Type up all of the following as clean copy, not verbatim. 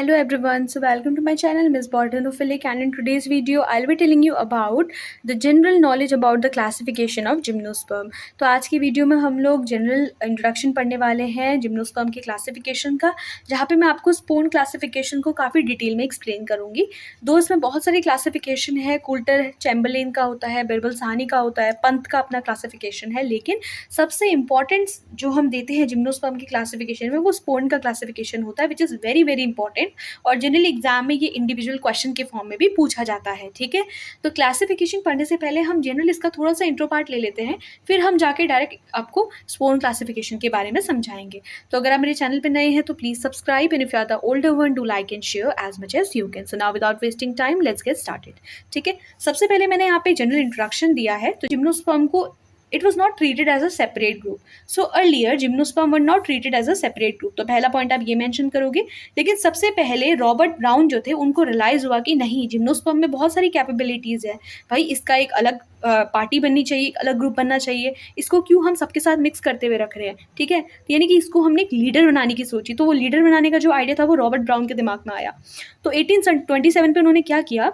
Hello everyone, so welcome to my channel Miss Botanophilic, and in today's video I'll be telling you about the general knowledge about the classification of gymnosperm। तो आज की video में हम लोग general introduction पढ़ने वाले हैं gymnosperm के क्लासिफिकेशन का, जहाँ पे मैं आपको स्पोन क्लासिफिकेशन को काफ़ी डिटेल में एक्सप्लेन करूँगी। दो इसमें बहुत सारी क्लासिफिकेशन है, कुल्टर चैम्बरलेन का होता है, बिरबल साहनी का होता है, पंत का अपना क्लासिफिकेशन है, लेकिन सबसे इंपॉर्टेंट जो हम देते हैं जिम्नोस्पर्म की क्लासिफिकेशन में वो स्पोन का क्लासिफिकेशन होता है, which is very very important. और जनरली एग्जाम में ये इंडिविजुअल क्वेश्चन के फॉर्म में भी पूछा जाता है। ठीक है, तो क्लासिफिकेशन पढ़ने से पहले हम जनरल इसका थोड़ा सा इंट्रो पार्ट ले लेते हैं, फिर हम जाके डायरेक्ट आपको स्पोन क्लासिफिकेशन के बारे में समझाएंगे। तो अगर आप मेरे चैनल पर नए हैं तो please subscribe, and if you are the older one do like and share as much as you can. So now without wasting time let's get started. ठीक है, सबसे पहले मैंने यहाँ पे जनरल इंट्रोडक्शन दिया है। तो जिम्नोस्पर्म को it was not treated as a separate group. So earlier gymnosperm were not treated as a separate group. तो पहला पॉइंट आप ये मेंशन करोगे, लेकिन सबसे पहले रॉबर्ट ब्राउन जो थे उनको रियलाइज हुआ कि नहीं, जिम्नोस्पर्म में बहुत सारी कैपेबिलिटीज़ है भाई, इसका एक अलग पार्टी बननी चाहिए, एक अलग ग्रुप बनना चाहिए, इसको क्यों हम सबके साथ मिक्स करते हुए रख रहे हैं। ठीक है, यानी कि इसको हमने एक लीडर बनाने की सोची, तो वो लीडर बनाने का जो आइडिया था वो रॉबर्ट ब्राउन के दिमाग में आया। तो 1827 पे उन्होंने क्या किया,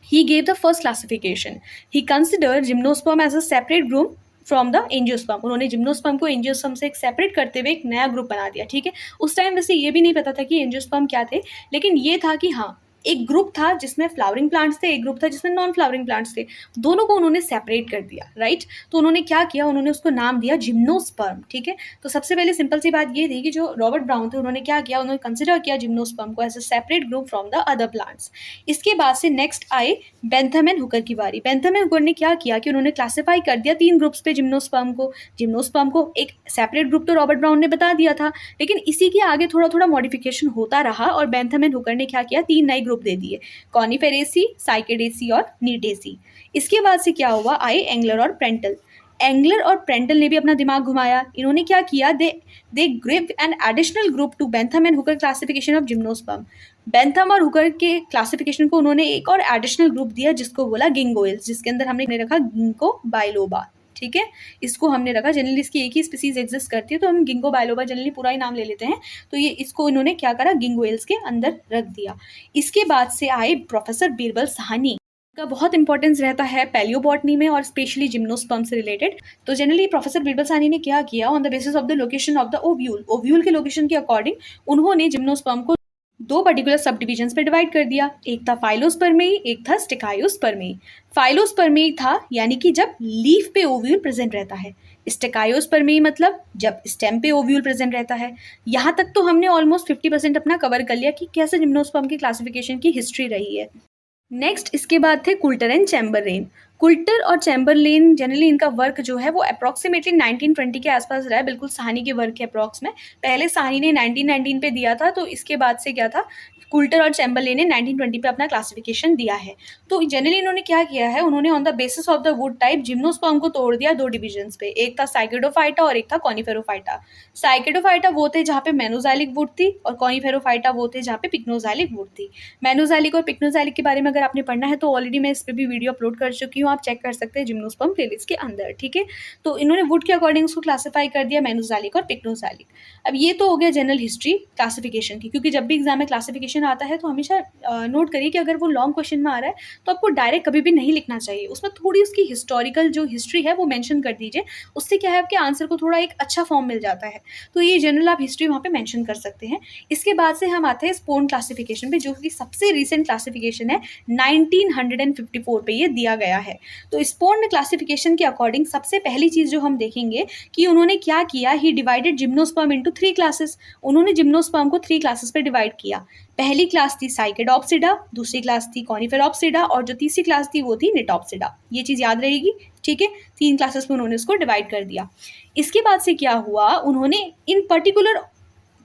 he gave the first classification. He considered gymnosperm as a separate group from the angiosperm. उन्होंने जिम्नोस्पर्म को एंजियोस्पर्म से एक सेपरेट करते हुए एक नया ग्रुप बना दिया। ठीक है, उस टाइम वैसे ये भी नहीं पता था कि एंजियोस्पर्म क्या थे, लेकिन ये था कि हाँ, एक ग्रुप था जिसमें फ्लावरिंग प्लांट्स थे, एक ग्रुप था जिसमें नॉन फ्लावरिंग प्लांट्स थे, दोनों को उन्होंने सेपरेट कर दिया। राइट, तो उन्होंने क्या किया, उन्होंने उसको नाम दिया जिम्नोस्पर्म। ठीक है, तो सबसे पहले सिंपल सी बात ये थी कि जो रॉबर्ट ब्राउन थे उन्होंने क्या किया, उन्होंने कंसिडर किया जिम्नोस्पर्म को as a separate group from the other plants. इसके बाद से नेक्स्ट आए बेंथम एंड हुकर की बारी। बेंथम एंड हुकर ने क्या किया कि उन्होंने क्लासिफाई कर दिया 3 ग्रुप्स पे जिम्नोस्पर्म को। जिम्नोस्पर्म को एक सेपरेट ग्रुप तो रॉबर्ट ब्राउन ने बता दिया था, लेकिन इसी के आगे थोड़ा थोड़ा मॉडिफिकेशन होता रहा और बेंथम एंड हुकर ने क्या किया, 3 नए ग्रुप दे दिए, कॉनिफेरेसी, साइकेडेसी और नीटेसी। इसके बाद से क्या हुआ, आए एंगलर और प्रेंटल। एंगलर और प्रेंटल ने भी अपना दिमाग घुमाया। इन्होंने क्या किया, they give an additional group to Bentham and Hooker classification of gymnosperm. Bentham और हुकर के क्लासिफिकेशन को उन्होंने एक और एडिशनल ग्रुप दिया जिसको बोला गिंगोइल्स, जिसके अंदर हमने रखा गिंको बाइलोबा। ठीक है, इसको हमने रखा, जनरली इसकी एक ही स्पीसीज एग्जिस्ट करती है तो हम गिंको बाइलोबा जनरली पूरा ही नाम ले लेते हैं, तो ये इसको इन्होंने क्या करा, गिंगोइल्स के अंदर रख दिया। इसके बाद से आए प्रोफेसर बिरबल साहनी का बहुत इंपॉर्टेंस रहता है पैलियोबॉटनी में और स्पेशली जिम्नोस्पर्म से रिलेटेड। तो जनरली प्रोफेसर बिरबल साहनी ने क्या किया, on the basis of the location of the ovule, ovule के लोकेशन के अकॉर्डिंग उन्होंने जिम्नोस्पर्म को 2 पर्टिकुलर सब डिविजन्स पे डिवाइड कर दिया। एक था फाइलोस्पर्मी, एक था स्टिकायोस्पर्मी। फाइलोस्पर्मी था यानी कि जब लीफ पे ओव्यूल प्रेजेंट रहता है, स्टिकायोस्पर्मी मतलब जब स्टेम पे ओव्यूल प्रेजेंट रहता है। यहाँ तक तो हमने ऑलमोस्ट 50% अपना कवर कर लिया कि कैसे जिम्नोस्पर्म की क्लासिफिकेशन की हिस्ट्री रही है। नेक्स्ट इसके बाद थे कुल्टर एंड चैम्बरलेन। कुल्टर और चैम्बरलेन जनरली इनका वर्क जो है वो अप्रॉक्सीमेटली 1920 के आसपास रहा है, बिल्कुल साहनी के वर्क के अप्रॉक्स में। पहले साहनी ने 1919 पे दिया था, तो इसके बाद से क्या था, कुल्टर और चैम्बरलेन ने 1920 पे अपना क्लासिफिकेशन दिया है। तो जनरली इन्होंने क्या किया है, उन्होंने on the basis of the wood type gymnosperm को तोड़ दिया 2 डिविजन्स पे, एक था साइकेडोफाइटा और एक था कॉनिफेरोफाइटा। साइकेडोफाइटा वो थे जहाँ पे मेनोजाइलिक वुड थी, और कॉनिफेरोफाइटा वो थे जहाँ पे पिक्नोजाइलिक वुड थी। मेनोजाइलिक और पिक्नोजाइलिक के बारे में अगर आपने पढ़ना है तो ऑलरेडी मैं इस पर भी वीडियो अपलोड कर चुकी हूँ, आप चेक कर सकते हैं जिम्नोस्पर्म प्लेलिस्ट के अंदर। ठीक है, तो इन्होंने वुड के अकॉर्डिंग उसको क्लासिफाई कर दिया मेनोजाइलिक और पिक्नोजाइलिक। अब ये तो हो गया जनरल हिस्ट्री क्लासिफिकेशन की, क्योंकि जब भी एग्जाम में क्लासिफिकेशन आता है तो हमेशा नोट करिए कि अगर वो लॉन्ग क्वेश्चन में आ रहा है तो आपको डायरेक्ट कभी भी नहीं लिखना चाहिए, उसमें थोड़ी उसकी हिस्टोरिकल जो हिस्ट्री है वो मेंशन कर दीजिए, उससे क्या है आपके आंसर को थोड़ा एक अच्छा फॉर्म मिल जाता है। तो ये जनरल आप हिस्ट्री वहाँ पे मेंशन कर सकते हैं। इसके बाद से हम आते हैं स्पोन क्लासिफिकेशन पे, जो कि सबसे रिसेंट क्लासिफिकेशन है, 1954 पे ये दिया गया है। तो स्पोन क्लासिफिकेशन के अकॉर्डिंग सबसे पहली चीज़ जो हम देखेंगे कि उन्होंने क्या किया, ही डिवाइडेड जिम्नोस्पर्म इनटू 3 क्लासेस। उन्होंने जिम्नोस्पर्म को 3 क्लासेस पे डिवाइड किया। पहली क्लास थी साइकेडोप्सिडा, दूसरी क्लास थी कॉनिफेरोप्सिडा और जो तीसरी क्लास थी वो थी निटोप्सिडा। ये चीज़ याद रहेगी। ठीक है, 3 क्लासेस में उन्होंने उसको डिवाइड कर दिया। इसके बाद से क्या हुआ, उन्होंने इन पर्टिकुलर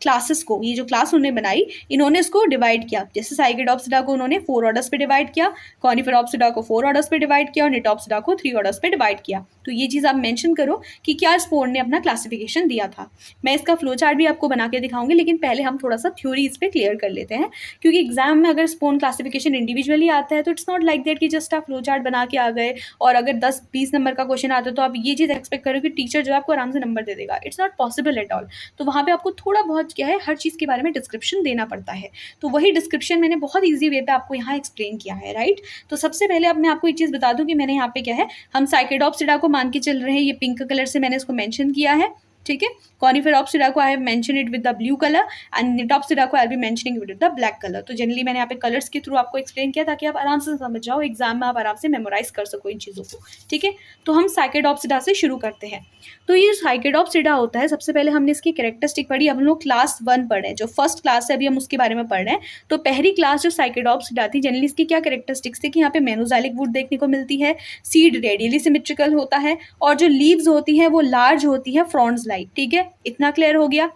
क्लासेस को, ये जो क्लास उन्होंने बनाई, इन्होंने इसको डिवाइड किया। जैसे साइकेडोप्सिडा को उन्होंने 4 ऑर्डर्स पे डिवाइड किया, कॉनिफेरोप्सिडा को 4 ऑर्डर्स पे डिवाइड किया और निटोप्सिडा को 3 ऑर्डर्स पे डिवाइड किया। तो ये चीज़ आप मेंशन करो कि क्या स्पोन ने अपना क्लासिफिकेशन दिया था। मैं इसका फ्लो चार्ट भी आपको बना के दिखाऊंगी, लेकिन पहले हम थोड़ा सा थ्योरी इस पर क्लियर कर लेते हैं, क्योंकि एग्जाम में अगर स्पोन क्लासिफिकेशन इंडिविजुअली आता है तो इट्स नॉट लाइक दैट कि जस्ट आप फ्लो चार्ट बना के आ गए और अगर 10-20 नंबर का क्वेश्चन आता है तो आप ये चीज़ एक्सपेक्ट करो कि टीचर जो आपको आराम से नंबर दे देगा। It's not possible at all. तो वहाँ पर आपको थोड़ा बहुत बहुत क्या है, हर चीज़ के बारे में डिस्क्रिप्शन देना पड़ता है। तो वही डिस्क्रिप्शन मैंने बहुत ईजी वे पे आपको यहाँ एक्सप्लेन किया है, राइट। तो सबसे पहले अब मैं आपको एक चीज़ बता दूँ कि मैंने यहाँ पे क्या है, हम साइकेडोप्सिडा को मान के चल रहे हैं, ये पिंक कलर से मैंने इसको मेंशन किया है, ठीक है। कॉनिफेरॉप्सिडा को I have mention it with the blue colour and Gnetopsida को I will be mentioning with the black colour. तो जनरली मैंने यहाँ पे कलर्स के थ्रू आपको एक्सप्लेन किया ताकि आप आराम से समझ जाओ, एग्जाम में आप आराम से मेमोराइज कर सको इन चीज़ों को, ठीक है। तो हम साइकेडोप्सिडा से शुरू करते हैं। तो ये साइकेडोप्सिडा होता है, सबसे पहले हमने इसकी कैरेक्टरिस्टिक पढ़ी। हम लोग क्लास 1 पढ़ रहे हैं, जो फर्स्ट क्लास है अभी हम उसके बारे में पढ़ रहे हैं। तो पहली क्लास जो साइकेडोप्सिडा थी, जनरली इसकी क्या कैरेक्टरिस्टिक्स थी कि यहाँ पे मेनोजाइलिक वुड देखने को मिलती है, सीड रेडियली सिमेट्रिकल होता है और जो लीव्स होती हैं वो लार्ज होती है, फ्रॉन्ड्स लाइक, ठीक है। इतना क्लियर हो गया।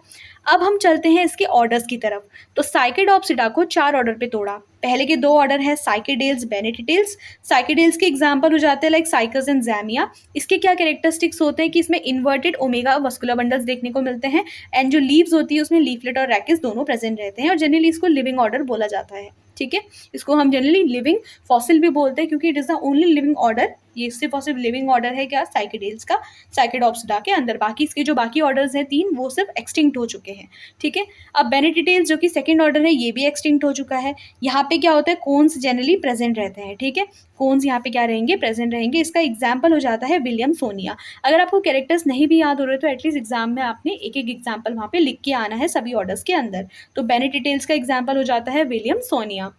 अब हम चलते हैं इसके ऑर्डर्स की तरफ। तो साइकेडोप्सिडा को 4 ऑर्डर पे तोड़ा। पहले के 2 ऑर्डर है साइकेडेल्स, बेनेटिडेल्स। साइकेडेल्स के एग्जांपल हो जाते हैं लाइक साइकस एंड ज़ैमिया। इसके क्या कैरेक्टरिस्टिक्स होते हैं कि इसमें इन्वर्टेड ओमेगा वस्कुलर बंडल्स देखने को मिलते हैं एंड जो लीव्स होती है उसमें लीफलेट और रैकेस दोनों प्रेजेंट रहते हैं और जनरली इसको लिविंग ऑर्डर बोला जाता है, ठीक है। इसको हम जनरली लिविंग फॉसिल भी बोलते हैं क्योंकि it is the only living order, ये सिर्फ और सिर्फ लिविंग ऑर्डर है क्या, साइकेडेल्स का, साइकेडोप्सिडा के अंदर। बाकी इसके जो बाकी ऑर्डर्स हैं 3 वो सिर्फ एक्सटिंक्ट हो चुके हैं, ठीक है। अब बेनेटिडेल्स जो कि सेकंड ऑर्डर है ये भी एक्सटिंक्ट हो चुका है। यहाँ पे क्या होता है, कोन्स जनरली प्रेजेंट रहते हैं, ठीक है। कोन्स यहाँ पे क्या रहेंगे, प्रेजेंट रहेंगे। इसका एग्जाम्पल हो जाता है विलियमसोनिया। अगर आपको कैरेक्टर्स नहीं भी याद हो रहे तो एटलीस्ट एग्जाम में आपने एक एक एग्जाम्पल वहाँ पे लिख के आना है सभी ऑर्डर्स के अंदर। तो बेनेटिडेल्स का एग्जाम्पल हो जाता है Williamsonia.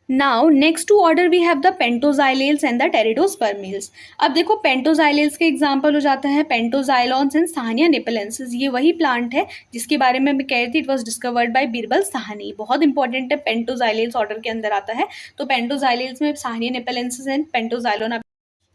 Now next two order we have the Pentoxylales and the Pteridospermales. अब देखो पेंटोजाइलेल्स के एग्जांपल हो जाता है पेंटोजाइलॉन्स एंड साहनिया निपलेंसिस। ये वही प्लांट है जिसके बारे में मैं कह रही थी, it was discovered by Birbal Sahni. बहुत इंपॉर्टेंट है, पेंटोजाइलेल्स ऑर्डर के अंदर आता है। तो पेंटोजाइलेल्स में साहनिया निपलेंसिस एंड पेंटोजाइलोन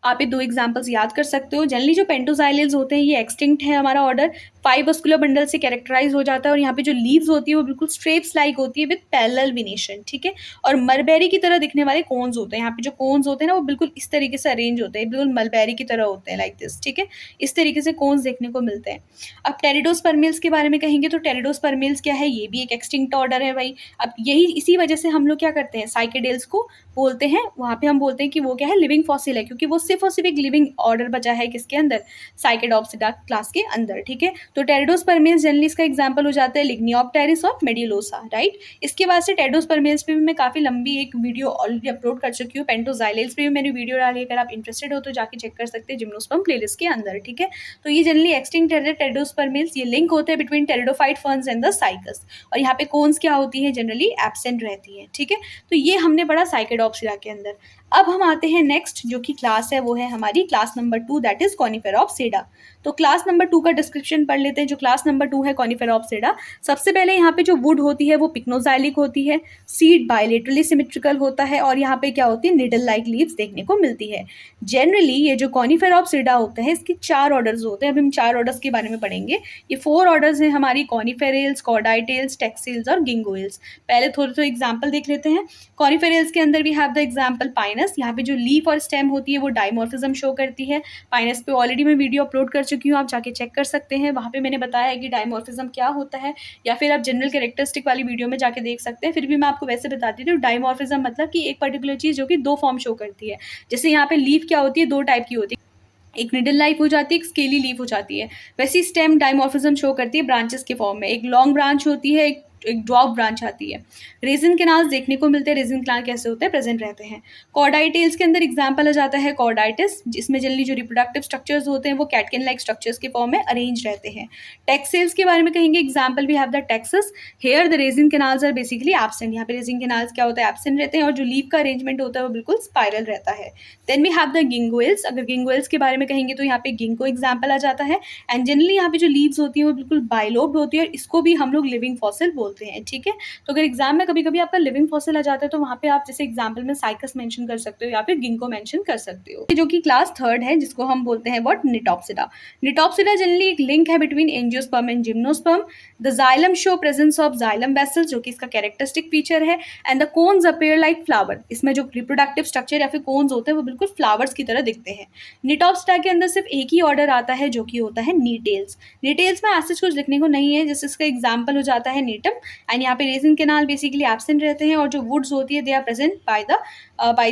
आप ये 2 एग्जांपल्स याद कर सकते हो। जनरली जो पेंटोजाइलेल्स होते हैं ये एक्सटिंक्ट है हमारा ऑर्डर, 5 वस्कुलर बंडल से कैरेक्टराइज हो जाता है और यहाँ पे जो लीव्स होती है वो बिल्कुल स्ट्रेप्स लाइक होती है विद पैरेलल वेनेशन, ठीक है। और मलबेरी की तरह दिखने वाले कोन्स होते हैं। यहाँ पे जो कोन्स होते हैं ना वो बिल्कुल इस तरीके से अरेंज होते हैं, बिल्कुल मलबेरी की तरह होते हैं, लाइक दिस, ठीक है। इस तरीके से कोन्स देखने को मिलते हैं। अब टेरिडोस्पर्मेल्स के बारे में कहेंगे तो टेरिडोस्पर्मेल्स क्या है, ये भी एक एक्सटिंक्ट ऑर्डर है भाई। अब यही इसी वजह से हम लोग क्या करते हैं, साइकेडेल्स को बोलते हैं, वहाँ पे हम बोलते हैं कि वो क्या है, लिविंग फॉसिल है, क्योंकि वो सिर्फ और सिर्फ एक लिविंग ऑर्डर बचा है किसके अंदर, साइकेडोप्सिडा क्लास के अंदर, ठीक है। तो टेरिडोस्पर्मेल्स जनरली इसका एग्जांपल हो जाता है लिग्नियोप्टेरिस और मेडिलोसा, राइट। इसके बाद से टेरिडोस्पर्मेल्स पे भी मैं काफ़ी लंबी एक वीडियो ऑलरेडी अपलोड कर चुकी हूँ। पेंटोजाइलेल्स पे भी मैंने वीडियो डाली, अगर आप इंटरेस्टेड हो तो जाके चेक कर सकते हैं जिम्नोस्पर्म प्लेलिस्ट के अंदर, ठीक है। तो ये जनरली एक्सटिंक्ट है टेरिडोस्पर्मेल्स, ये लिंक होते हैं between pteridophyte ferns and the cycas. और यहाँ पे कोन्स क्या होती है, जनरली एब्सेंट रहती है, ठीक है। तो ये हमने पढ़ा साइकेडोप्सिडा के अंदर। अब हम आते हैं नेक्स्ट जो कि क्लास है, वो है हमारी क्लास नंबर 2, दैट इज कॉनिफेरॉप्सिडा। तो क्लास नंबर 2 का डिस्क्रिप्शन पढ़ लेते हैं। जो क्लास नंबर 2 है कॉनिफेरॉप्सिडा, सबसे पहले यहाँ पे जो वुड होती है वो पिक्नोजाइलिक होती है, सीड बायलेटरली सिमेट्रिकल होता है और यहाँ पे क्या होती है, निडल लाइक लीव्स देखने को मिलती है। जनरली ये जो कॉनिफेरॉप्सिडा होता है इसके 4 ऑर्डर्स होते हैं। अभी हम 4 ऑर्डर्स के बारे में पढ़ेंगे। ये 4 ऑर्डर्स हैं हमारी, कॉनिफेरेल्स, कॉर्डाइटेल्स, टेक्सिल्स और गिंगोइल्स। पहले थोड़े थोड़े एग्जाम्पल देख लेते हैं। कॉनिफेरेल्स के अंदर we have the example Pinus. यहाँ पे जो लीफ और स्टेम होती है वो डाइमॉर्फिज्म शो करती है। पाइनस पे ऑलरेडी मैं वीडियो अपलोड कर चुकी हूँ, आप जाके चेक कर सकते हैं। वहाँ पे मैंने बताया है कि डाइमॉर्फिज्म क्या होता है, या फिर आप जनरल कैरेक्टरिस्टिक वाली वीडियो में जाके देख सकते हैं। फिर भी मैं आपको वैसे बताती हूँ, डाइमॉर्फिज्म मतलब कि एक पर्टिकुलर चीज़ जो कि 2 फॉर्म शो करती है। जैसे यहाँ पे लीफ क्या होती है, 2 टाइप की होती है, एक निडल लाइफ हो जाती है, एक स्केली लीफ हो जाती है। वैसे स्टेम डाइमॉर्फिज्म शो करती है ब्रांचेस के फॉर्म में, एक लॉन्ग ब्रांच होती है, एक ड्रॉप ब्रांच आती है। रेजिन कैनाल्स देखने को मिलते हैं। रेजिन कैनाल कैसे होते हैं, प्रेजेंट रहते हैं। कॉर्डाइटेल्स के अंदर एग्जांपल आ जाता है कॉर्डाइटिस, जिसमें जनरली जो रिप्रोडक्टिव स्ट्रक्चर्स होते हैं वो कैटकिन लाइक स्ट्रक्चर्स के फॉर्म में अरेंज रहते हैं। टेक्सेल्स के बारे में कहेंगे, example we have the Taxus, here the resin canals are basically absent. यहाँ पे रेजिन कैनाल्स क्या होता है, एब्सेंट रहते हैं और जो लीफ का अरेंजमेंट होता है वो बिल्कुल स्पाइरल रहता है। Then we have the Ginkgoales. अगर गिंगोइल्स के बारे में कहेंगे तो यहाँ पे गिंको एग्जाम्पल आ जाता है। एंड जनरली यहाँ पे जो लीव्स होती है वो बिल्कुल बाइलोब्ड होती है और इसको भी हम लोग लिविंग फॉसिल बोलते हैं, ठीक है। तो अगर एग्जाम में कभी कभी आपका लिविंग फॉसिल आ जाता है तो वहाँ पे आप जैसे एग्जाम्पल में साइकस मेंशन कर सकते हो या फिर गिंको मेंशन कर सकते हो। जो कि क्लास 3 है, जिसको हम बोलते हैं व्हाट, निटॉप्सिडा। निटॉप्सिडा जनरली एक लिंक है between angiosperm and gymnosperm. The xylem show presence of xylem vessels, जो कि इसका कैरेक्टरिस्टिक फीचर है। And the cons appear like flower. इसमें जो रिप्रोडक्टिव स्ट्रक्चर या फिर कोन्स होते हैं वो बिल्कुल फ्लावर्स की तरह दिखते हैं। निटॉप्सिडा के अंदर सिर्फ एक ही ऑर्डर आता है जो कि होता है नीटेल्स। नीटेल्स में ऐसे कुछ लिखने को नहीं है, जैसे इसका एग्जाम्पल हो जाता है नीटम एंड यहाँ पे रेजिन कैनाल बेसिकली एब्सेंट रहते हैं, और जो वुड्स होती है they are present by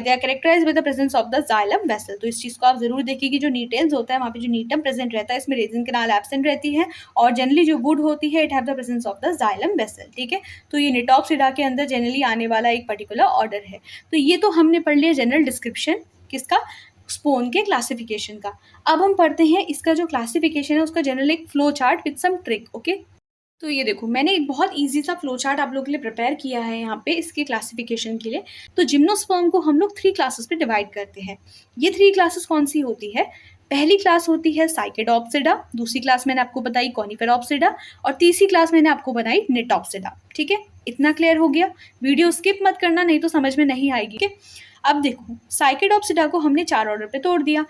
they are characterise with the presence of the xylem vessel. तो इस चीज़ को आप जरूर देखिए कि जो नीटेल्स होता है वहाँ पे जो नीटम प्रेजेंट रहता है, इसमें रेजिन कैनाल एब्सेंट रहती है, और जनरली जो वुड होती है it have the presence of the xylem vessel. ठीक है, तो ये निटॉप्सिडा के अंदर जनरली आने वाला एक पर्टिकुलर ऑर्डर है। तो ये तो हमने पढ़ लिया जनरल डिस्क्रिप्शन किसका, स्पोन के क्लासिफिकेशन का। अब हम पढ़ते हैं इसका जो क्लासिफिकेशन है उसका जनरल एक flow chart with some trick. Okay, तो ये देखो मैंने एक बहुत इजी सा फ्लो चार्ट आप लोगों के लिए प्रिपेयर किया है यहाँ पे इसके क्लासिफिकेशन के लिए। तो जिम्नोस्पर्म को हम लोग 3 क्लासेस पे डिवाइड करते हैं। ये 3 क्लासेस कौन सी होती है? पहली क्लास होती है साइकेडोप्सिडा, दूसरी क्लास मैंने आपको बताई कॉनिफेरोप्सिडा, और तीसरी क्लास मैंने आपको बनाई निटॉप्सिडा। ठीक है, इतना क्लियर हो गया? वीडियो स्किप मत करना नहीं तो समझ में नहीं आएगी। ठीक है, अब देखो साइकेडोप्सिडा को हमने 4 ऑर्डर पे तोड़ दिया।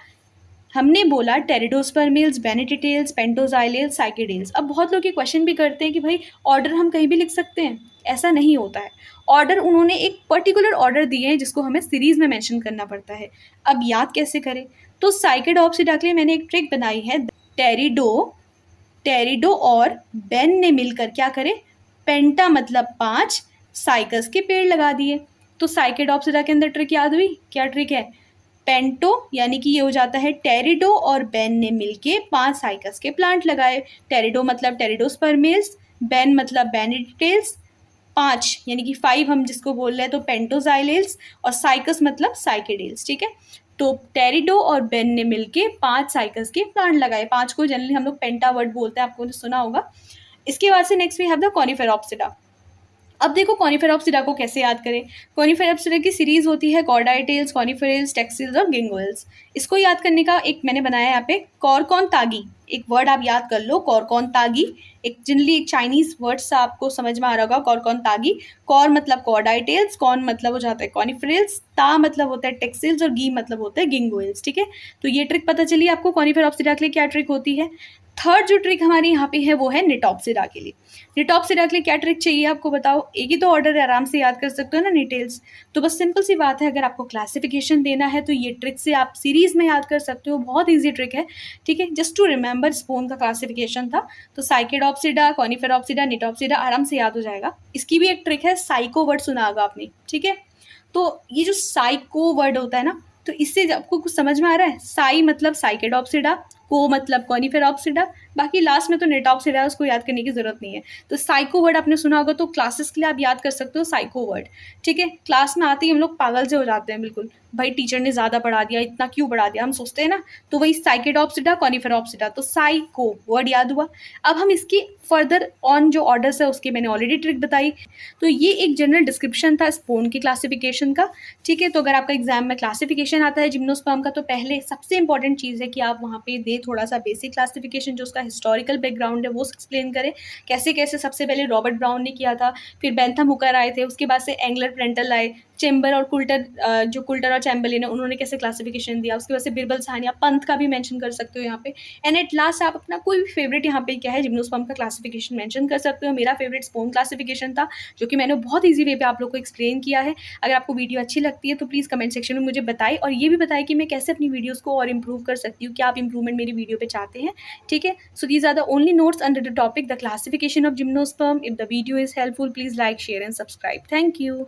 हमने बोला टेरिडोस्पर्मेल्स, बेनेटिटेल्स, पेंटोजाइलेल्स, साइकेडेल्स। अब बहुत लोग ये क्वेश्चन भी करते हैं कि भाई ऑर्डर हम कहीं भी लिख सकते हैं, ऐसा नहीं होता है। ऑर्डर उन्होंने एक पर्टिकुलर ऑर्डर दिए हैं जिसको हमें सीरीज में मेंशन करना पड़ता है। अब याद कैसे करें? तो साइकेडोप्सिडा के लिए मैंने एक ट्रिक बनाई है। टेरिडो और बेन ने मिलकर क्या करे, पेंटा मतलब 5 साइकस के पेड़ लगा दिए। तो साइकेडोप्सिडा के अंदर ट्रिक याद हुई? क्या ट्रिक है? पेंटो यानी कि ये हो जाता है टेरिडो और बेन ने मिलके 5 साइकस के प्लांट लगाए। टेरिडो मतलब टेरिडोस्पर्मेल्स, बेन मतलब बेनेटिटेल्स, 5 यानी कि 5 हम जिसको बोल रहे हैं तो पेंटोजाइलेल्स, और साइकस मतलब साइकेडेल्स। ठीक है, तो टेरिडो और बेन ने मिलके 5 साइकस के प्लांट लगाए। 5 को जनरली हम लोग पेंटा वर्ड बोलते हैं, आपको सुना होगा। इसके बाद से नेक्स्ट वी हैव द कॉनिफेरोप्सिडा। अब देखो कॉनिफेरोप्सिडा को कैसे याद करें। कॉनिफेरोप्सिडा की सीरीज होती है कॉर्डाइटेल्स, कॉनिफेरेल्स, टेक्सिल्स और गिंगोइल्स। इसको याद करने का एक मैंने बनाया यहाँ पे कॉरकॉन तागी, एक वर्ड आप याद कर लो कॉरकॉन तागी। एक जनरली एक चाइनीज वर्ड सा आपको समझ में आ रहा होगा कॉरकॉन तागी। कॉर मतलब कॉर्डाइटेल्स, कॉन मतलब हो जाता है कॉनिफेरेल्स, ता मतलब होता है टेक्सिल्स, और गी मतलब होता है गिंगोइल्स। ठीक है, तो ये ट्रिक पता चली आपको कॉनिफेरोप्सिडा के लिए क्या ट्रिक होती है। थर्ड जो ट्रिक हमारी यहाँ पे है वो है निटॉप्सिडा के लिए। निटॉप्सिडा के लिए क्या ट्रिक चाहिए आपको बताओ? एक ही तो ऑर्डर है, आराम से याद कर सकते हो ना डिटेल्स। तो बस सिंपल सी बात है, अगर आपको क्लासिफिकेशन देना है तो ये ट्रिक से आप सीरीज में याद कर सकते हो। बहुत ईजी ट्रिक है। ठीक है, जस्ट टू रिमेंबर स्पोन का क्लासिफिकेशन था। तो साइकेडोप्सिडा, कॉनिफेरोप्सिडा, निटॉप्सिडा आराम से याद हो जाएगा। इसकी भी एक ट्रिक है, साइको वर्ड सुना होगा आपने। ठीक है, तो ये जो साइको वर्ड होता है ना, तो इससे आपको कुछ समझ में आ रहा है? साई मतलब साइकेडोप्सिडा, को मतलब कॉनिफेरोप्सिडा, बाकी लास्ट में तो निटॉप्सिडा है, उसको याद करने की जरूरत नहीं है। तो साइको वर्ड आपने सुना होगा, तो क्लासेस के लिए आप याद कर सकते हो साइको वर्ड। ठीक है, क्लास में आते ही हम लोग पागल से हो जाते हैं बिल्कुल, भाई टीचर ने ज़्यादा पढ़ा दिया, इतना क्यों पढ़ा दिया, हम सोचते हैं ना। तो वही साइकेडोप्सिडा, कॉनिफेरोप्सिडा, तो साइको वर्ड याद हुआ। अब हम इसकी फर्दर ऑन जो ऑर्डर्स है उसकी मैंने ऑलरेडी ट्रिक बताई। तो ये एक जनरल डिस्क्रिप्शन था स्पोन की क्लासिफिकेशन का। ठीक है, तो अगर आपका एग्जाम में क्लासिफिकेशन आता है जिम्नोस्पर्म का, तो पहले सबसे इंपॉर्टेंट चीज़ है कि आप वहाँ पे दे थोड़ा सा बेसिक क्लासिफिकेशन, जो उसका हिस्टोरिकल बैकग्राउंड है वो एक्सप्लेन करें। कैसे कैसे सबसे पहले रॉबर्ट ब्राउन ने किया था, फिर बेंथम हुकर आए थे, उसके बाद से एंगलर प्रेंटल आए, चेम्बर और कुल्टर, जो कुल्टर और चैम्बरलिन है उन्होंने कैसे क्लासिफिकेशन दिया, उसके बाद से बिरबल साहनी, आप पंथ का भी मेंशन कर सकते हो यहाँ पे। एंड एट लास्ट आप अपना कोई भी फेवरेट यहाँ पे क्या है जिम्नोस्पर्म का क्लासिफिकेशन मेंशन कर सकते हो। मेरा फेवरेट स्पोन क्लासिफिकेशन था, जो कि मैंने बहुत ईजी वे पे आप लोग को एक्सप्लेन किया है। अगर आपको वीडियो अच्छी लगती है तो प्लीज़ कमेंट सेक्शन में मुझे बताएं, और ये भी बताएं कि मैं कैसे अपनी वीडियोज़ को और इंप्रूव कर सकती हूँ, क्या आप इंप्रूवमेंट मेरी वीडियो पे चाहते हैं। ठीक है, so these are the only notes under the topic the classification of gymnosperm. If the video is helpful please like, share and subscribe. Thank you.